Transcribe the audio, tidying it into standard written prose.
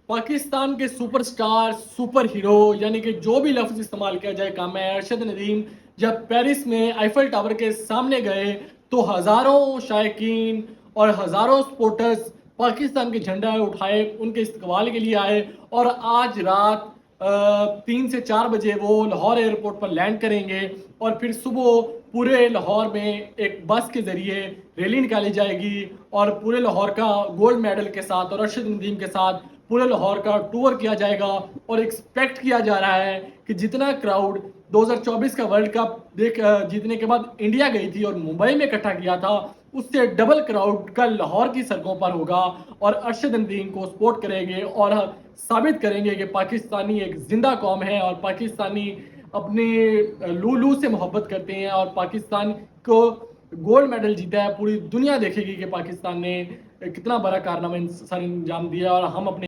पाकिस्तान के superstar, super hero यानी कि जो भी लफ्ज़ इस्तेमाल किया जाए काम है, अरशद नदीम जब पेरिस में आईफल टावर के सामने गए तो हज़ारों शायकीन और हज़ारों सपोर्टर्स पाकिस्तान के झंडा उठाए, उनके इस्तकबाल के लिए आए और आज रात 3 से 4 बजे वो लाहौर एयरपोर्ट पर लैंड करेंगे और फिर सुबह पूरे लाहौर में एक बस के ज़रिए रैली निकाली जाएगी और पूरे लाहौर का गोल्ड मेडल के साथ और अरशद नदीम के साथ पूरे लाहौर का टूर किया जाएगा और एक्सपेक्ट किया जा रहा है कि जितना क्राउड 2024 का वर्ल्ड कप जीतने के बाद इंडिया गई थी और मुंबई में इकट्ठा किया था, उससे डबल क्राउड का लाहौर की सड़कों पर होगा और अरशद नदीम को सपोर्ट करेंगे और साबित करेंगे कि पाकिस्तानी एक जिंदा कौम है और पाकिस्तानी अपने लूलू से मोहब्बत करते हैं और पाकिस्तान को गोल्ड मेडल जीता है। पूरी दुनिया देखेगी कि पाकिस्तान ने कितना बड़ा कारनामा सर अंजाम दिया और हम अपने